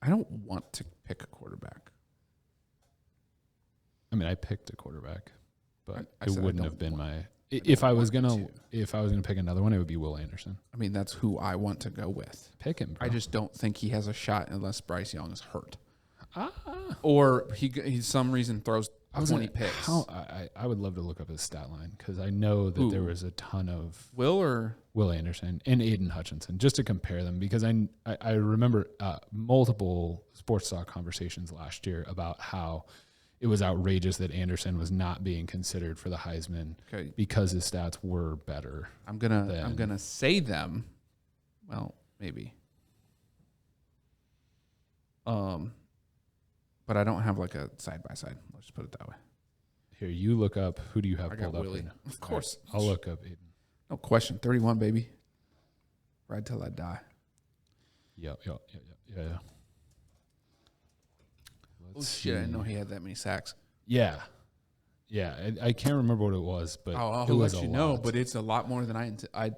I don't want to pick a quarterback. I mean, I picked a quarterback, but I it said I wouldn't don't have been want- my. If I was want gonna, to. if I was gonna pick another one, it would be Will Anderson. I mean, that's who I want to go with. Pick him. Bro. I just don't think he has a shot unless Bryce Young is hurt, Ah. or he some reason throws I was 20 gonna- picks. I would love to look up his stat line because I know that there Who? was a ton of Will or Will Anderson and Aiden Hutchinson just to compare them because I remember multiple sports talk conversations last year about how it was outrageous that Anderson was not being considered for the Heisman okay, because his stats were better. I'm gonna say them. Well, maybe. But I don't have like a side by side. Let's just put it that way. Here, you look up who do you have I got pulled up? Willie. right now? Of course. All right, I'll look up Aiden. No question. 31, baby. Ride till I die. Yeah. Oh Let's shit! I didn't see. know he had that many sacks. Yeah. I can't remember what it was, but I'll it was let a you know. lot. But it's a lot more than I.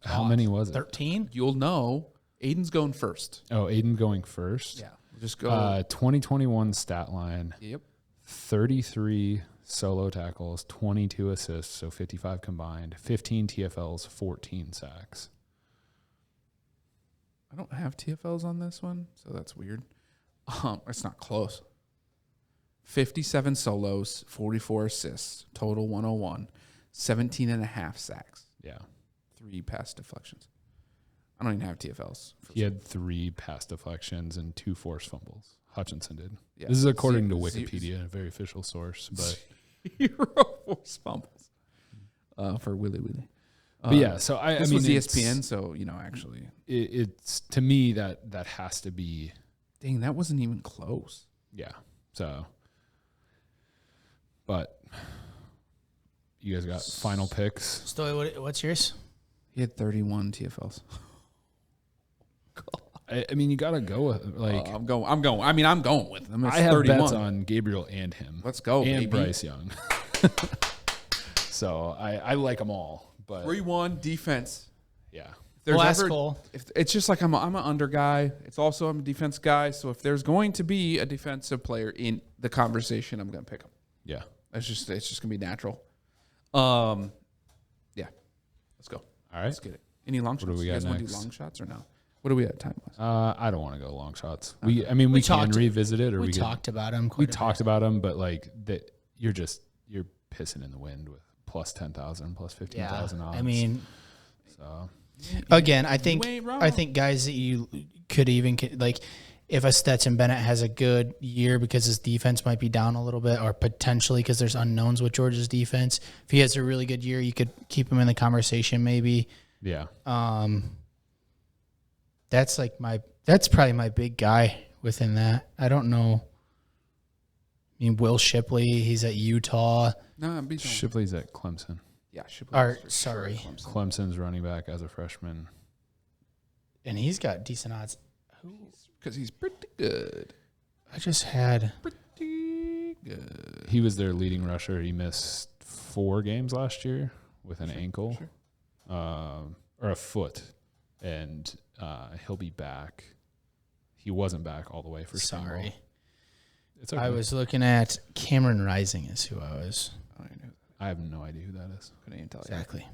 How many was it? 13. You'll know. Aiden's going first. Oh, Aiden going first. Yeah. Just go. 2021 stat line, Yep. 33 solo tackles, 22 assists, so 55 combined, 15 TFLs, 14 sacks. I don't have TFLs on this one, so that's weird. It's not close. 57 solos, 44 assists, total 101, 17 and a half sacks, Yeah. 3 pass deflections. I don't even have TFLs. He had 3 pass deflections and 2 forced fumbles. Hutchinson did. Yeah. This is according to Zero- Wikipedia, a very official source, but 0 forced fumbles for Willie. But yeah, so I This mean, was ESPN, so actually, it's to me that has to be. Dang, that wasn't even close. Yeah. So, but you guys got final picks. Stoy, what's yours? He had 31 TFLs. I mean, you gotta go with I'm going. I mean, I'm going with him. It's I have 31. bets on Gabriel and him. Let's go, and baby. Bryce Young. So I like them all, but 3-1 defense. yeah, That's cool. If it's just like I'm an under guy. It's also I'm a defense guy. So if there's going to be a defensive player in the conversation, I'm going to pick him. yeah. It's just going to be natural. Yeah. Let's go. All right. Let's get it. Any long shots? do we You got guys want to next? do long shots or no? What do we at time-wise? I don't want to go long shots. Okay. We talked- can revisit it, or We can, talked about him. we talked about them, but like that, you're pissing in the wind with plus 10,000, plus 15,000 odds. I mean, so again, I think ain't wrong. guys that you could even like, if a Stetson Bennett has a good year because his defense might be down a little bit, or potentially because there's unknowns with Georgia's defense. If he has a really good year, you could keep him in the conversation maybe. yeah. That's probably my big guy within that. I don't know. I mean, Will Shipley, he's at Utah. No, Shipley's at Clemson. Yeah, Shipley. Clemson's running back as a freshman. And he's got decent odds. Because he's pretty good. I just had. Pretty good. He was their leading rusher. He missed 4 games last year with an ankle or a foot, and he'll be back. He wasn't back all the way for spring ball. Sorry. It's okay. I was looking at Cameron Rising is who I was. I have no idea who that is. Couldn't even tell you. Exactly.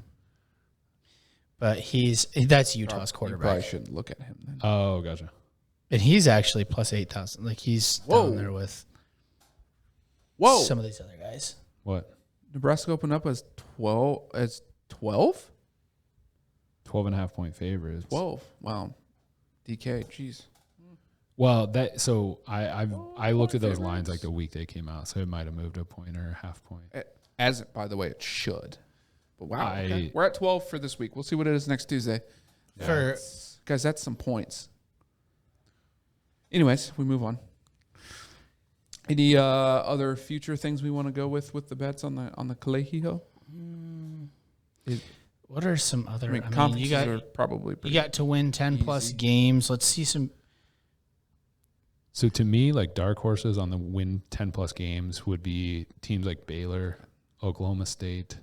But that's Utah's You quarterback. probably shouldn't look at him then. Oh, gotcha. And he's actually plus 8,000. Like, he's down there with some of these other guys. What? Nebraska opened up as 12? 12? 12.5 point favorites. 12. Wow. DK, jeez. Well, I looked at those lines favorites? like the week they came out, so it might have moved a point or a half point. As, by the way, it should. But wow. I- Okay. We're at 12 for this week. We'll see what it is next Tuesday. For Guys, that's some points. Anyways, we move on. Any other future things we want to go with the bets on the Colegio? what are some other? Conferences are probably pretty you got to win 10 plus easy. games. Let's see some. So to me, like dark horses on the win 10 plus games would be teams like Baylor, Oklahoma State,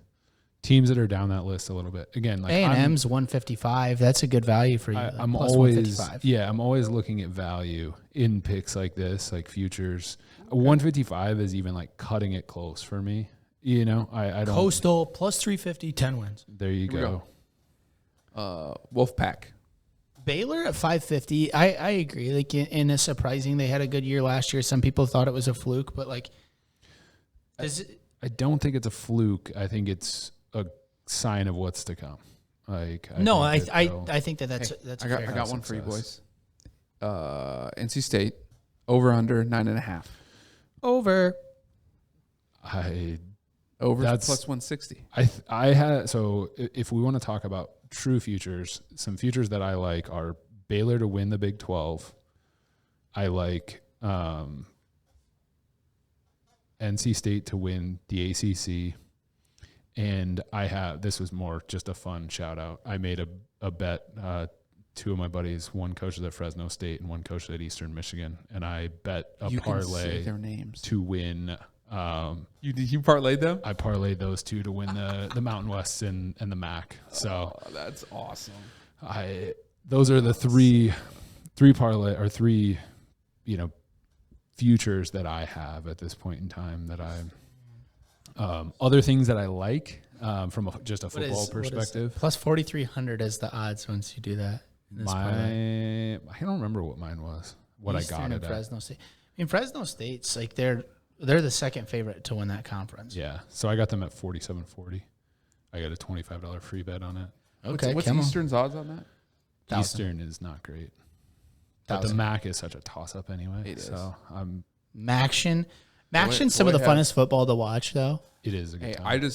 teams that are down that list a little bit. Again, like A&M's 155. That's a good value for you. I'm plus always 155. I'm always looking at value in picks like this, like futures. 155 is even like cutting it close for me. I don't. Coastal plus 350, 10 wins. There you Here we go. Wolfpack. Baylor at 550. I agree. Like, in a surprising, they had a good year last year. Some people thought it was a fluke, but like, I don't think it's a fluke. I think it's a sign of what's to come. Like I think think that's I fair. got one for you success. boys. NC State over under 9.5. Over. Over That's- plus 160. I had so if we want to talk about true futures, some futures that I like are Baylor to win the Big 12. I like NC State to win the ACC, and this was more just a fun shout out. I made a bet. 2 of my buddies, one coaches at Fresno State and one coach at Eastern Michigan, and I bet a You can say parlay their names. to win. You parlayed them? I parlayed those 2 to win the Mountain West and the MAC. So That's awesome. those are the three parlay or 3, futures that I have at this point in time that I. Other things that I like from just a football perspective. Plus 4,300 is the odds once you do that. I don't remember what mine was. What Eastern I got and it at. Fresno State. I mean, Fresno State's like they're the second favorite to win that conference. Yeah, so I got them at 47.40. I got a $25 free bet on it. Okay, What's come on. Eastern's odds on that? 1,000. Eastern is not great, but the 1,000. MAC is such a toss up anyway. It is. So Maction's some of the funnest football to watch, though. it is a good Hey, time.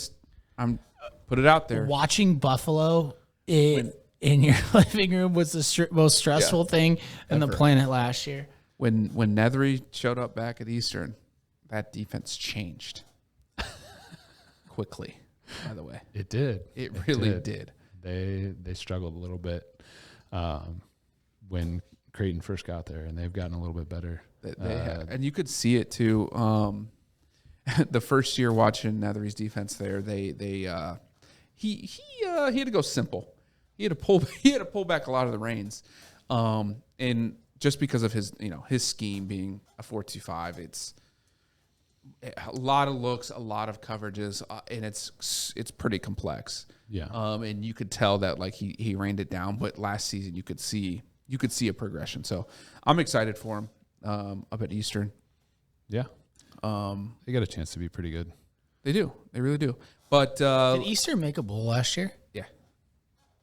I'm Put it out there. Watching Buffalo in your living room was the most stressful thing on the planet last year. When Nethery showed up back at Eastern, that defense changed quickly. By the way, It did. it really did. They struggled a little bit when Creighton first got there, and they've gotten a little bit better. They have. And you could see it too. The first year watching Nethery's defense there, he had to go simple. He had to pull back a lot of the reins, and just because of his scheme being a 4-2-5, it's a lot of looks, a lot of coverages, and it's pretty complex. Yeah. And you could tell that like he reined it down, but last season you could see a progression. So I'm excited for him up at Eastern. Yeah. They got a chance to be pretty good. They do. They really do. But Did Eastern make a bowl last year? yeah.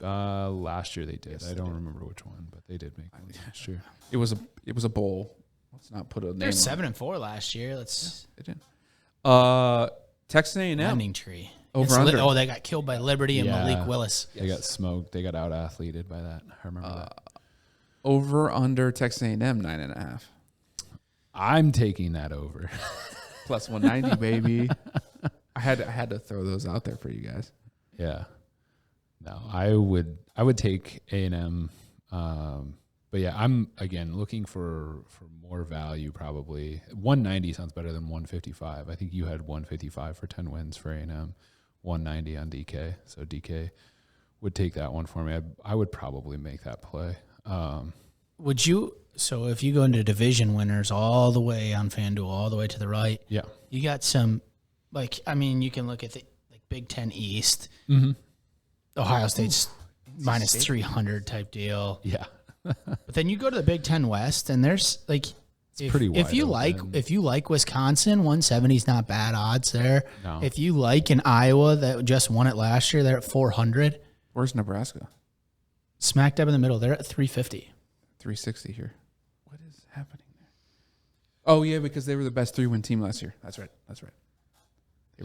Last year they did. Yes, I they don't did. remember which one, but they did make one last year. It was a bowl. Let's not put a name. They're on it. 7-4 last year. Let's They did. Texas A&M landing tree. over It's under. they got killed by Liberty and Yeah. Malik Willis. They got smoked. They got out-athleted by that. I remember that. Over under Texas A&M 9.5 I'm taking that over. plus 190 baby. I had to throw those out there for you guys. Yeah. No, I would take A&M. But yeah, I'm again looking for more value probably. 190 sounds better than 155. I think you had 155 for 10 wins for A&M, 190 on DK. So DK would take that one for me. I would probably make that play. Would you? So if you go into division winners all the way on FanDuel, all the way to the right, Yeah. you got some, you can look at the Big Ten East, Ohio State's minus 300 type deal. Yeah. But then you go to the Big Ten West, and there's pretty wide if you open. like Wisconsin, 170 is not bad odds there. No. If you like an Iowa that just won it last year, they're at 400. Where's Nebraska? Smack dab in the middle, they're at 350. 360 here. What is happening there? Oh yeah, because they were the best 3-win team last year. That's right.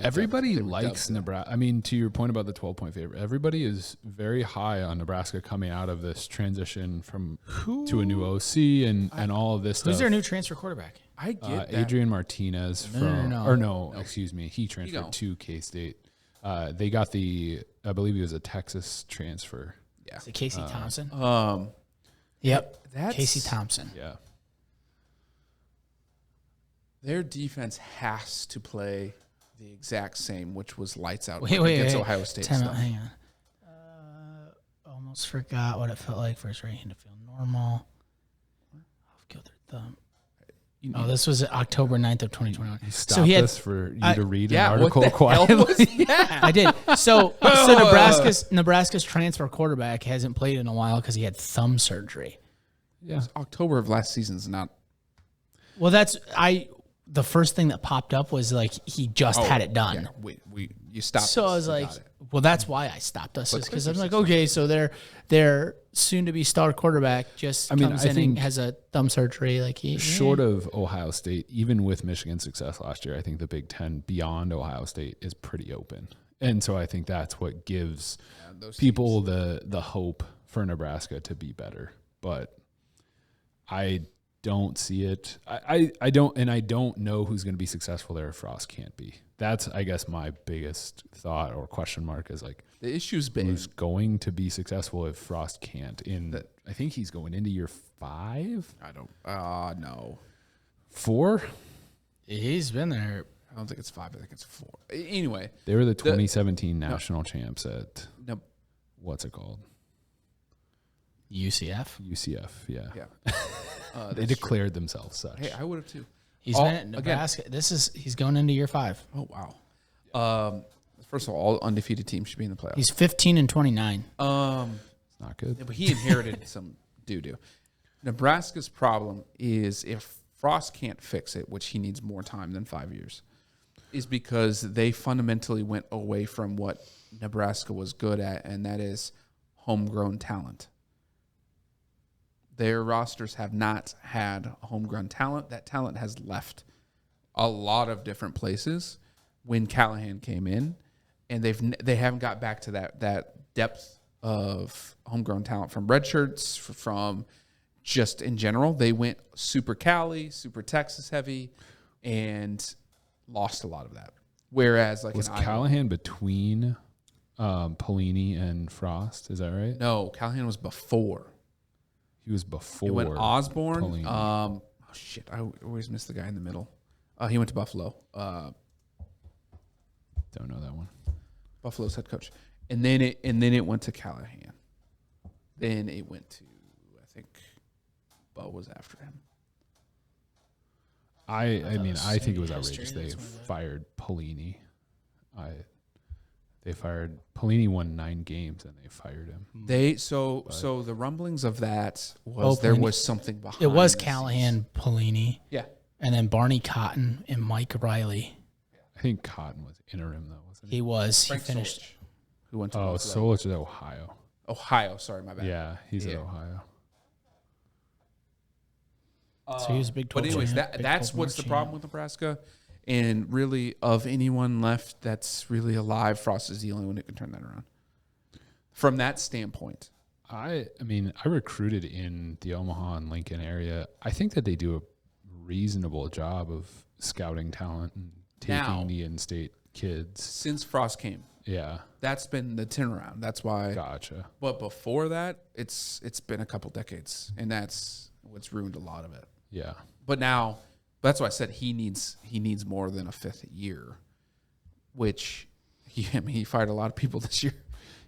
Everybody They were likes dubbed. Nebraska. I mean, to your point about the 12-point favorite, everybody is very high on Nebraska coming out of this transition to a new OC and all of this stuff. Who's their new transfer quarterback? I get that. Adrian Martinez No. he transferred go. to K-State. They got I believe he was a Texas transfer. Yeah. Is it Casey Thompson? Yep. Casey Thompson. Yeah. Their defense has to play the exact same, which was lights out Wait, against Ohio State Time stuff. out, hang on. Almost forgot what it felt like for his right hand to feel normal. I've killed their thumb. Oh, this was October 9th of 2021. Stop this for you to read Yeah, an what article the hell quietly. was that? I did. So Nebraska's transfer quarterback hasn't played in a while because he had thumb surgery. Yeah. October of last season's not. Well, the first thing that popped up was he just had it done. Yeah, you stopped. So I was We like, got it. well, that's why I stopped us, because I'm like, 6 okay, so their soon to be star quarterback just comes in and think has a thumb surgery. Short of Ohio State, even with Michigan's success last year, I think the Big Ten beyond Ohio State is pretty open. And so I think that's what gives those people the hope for Nebraska to be better. But I don't see it. I don't know who's going to be successful there if Frost can't be. That's, I guess, my biggest thought or question mark is The issue's been who's going to be successful if Frost can't. I think he's going into year 5, I don't. No, 4. He's been there. I don't think it's 5. I think it's 4. Anyway, They were the 2017 national champs at no, what's it called? UCF. UCF. Yeah. yeah. They declared themselves such. Hey, I would have too. He's been at Nebraska. He's going into year 5. Oh wow. First of all undefeated teams should be in the playoffs. He's 15-29. It's not good. Yeah, but he inherited some doo-doo. Nebraska's problem is if Frost can't fix it, which he needs more time than 5 years, is because they fundamentally went away from what Nebraska was good at, and that is homegrown talent. Their rosters have not had homegrown talent. That talent has left a lot of different places when Callahan came in. and they haven't got back to that depth of homegrown talent from red shirts, from just in general. They went super Cali, super Texas heavy, and lost a lot of that. Whereas like was Callahan between Pelini and Frost? Is that right? No, Callahan was before. He was before. It went Osborne. Pelini. Oh shit! I always miss the guy in the middle. He went to Buffalo. Don't know that one. Buffalo's head coach, and then it went to Callahan. Then it went to, I think, Bo was after him. I think it was history. outrageous. They That's fired Pelini. They fired Pelini, won 9 games and they fired him. So the rumblings of that Pelini. was there was something behind. It was the Callahan, Pelini, Yeah. and then Barney Cotton and Mike Riley. I think Cotton was interim though, wasn't he? He was. Frank he finished. Solich, who went to Oh, Buffalo. Solich is Ohio. Ohio. Sorry, my bad. Yeah, he's at Ohio. So he was a Big 12 But anyways, champ, Big that's 12 what's the champ. problem with Nebraska. And really, of anyone left that's really alive, Frost is the only one who can turn that around. From that standpoint. I mean, I recruited in the Omaha and Lincoln area. I think that they do a reasonable job of scouting talent and taking Now, the in-state kids. Since Frost came, Yeah, that's been the turnaround. That's why. gotcha. But before that, it's been a couple decades, and that's what's ruined a lot of it. Yeah, But now, that's why I said he needs more than a 5th year, which he fired a lot of people this year.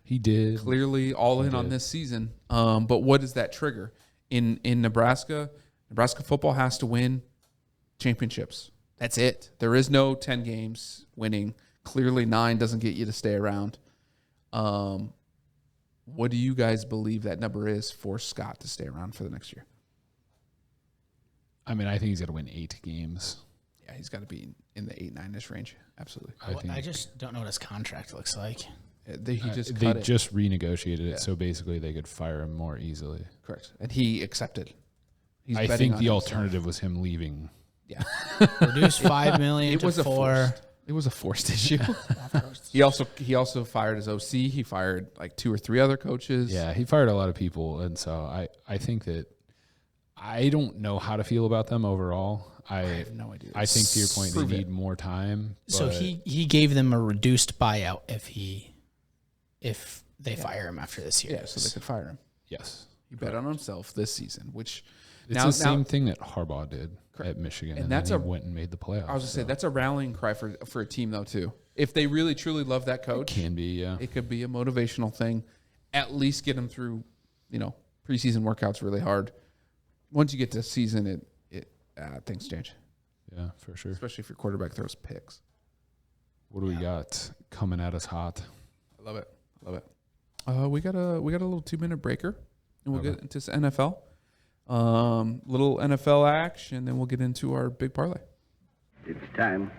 he did. Clearly, all in on this season. But what does that trigger in Nebraska? Nebraska football has to win championships. That's it. There is no 10 games winning. Clearly, 9 doesn't get you to stay around. What do you guys believe that number is for Scott to stay around for the next year? I mean, I think he's got to win 8 games. Yeah, he's got to be in the 8-9-ish range. Absolutely. I just don't know what his contract looks like. He just They cut it. just renegotiated it, so basically they could fire him more easily. Correct. And he accepted. He's I betting think on the himself. alternative was him leaving. Yeah. Reduce $5 million It was to a $4 forced. It was a forced issue. He also fired his OC. He fired like 2 or 3 other coaches. Yeah, he fired a lot of people, and so I think that I don't know how to feel about them overall. I have no idea. I think to your point, Prove they it. need more time. So but he gave them a reduced buyout if they fire him after this year. Yeah, so they could fire him. yes, He bet on himself this season, which it's the same thing that Harbaugh did at Michigan, And and that's then he went and made the playoffs. I was gonna say that's a rallying cry for a team though too. If they really truly love that coach, can be, yeah. it could be a motivational thing. At least get them through, preseason workouts really hard. Once you get to season, things change, Yeah, for sure. especially if your quarterback throws picks. What do we got coming at us hot? I love it. We got a little 2-minute breaker, and we'll get into NFL. Little NFL action, then we'll get into our big parlay. It's time.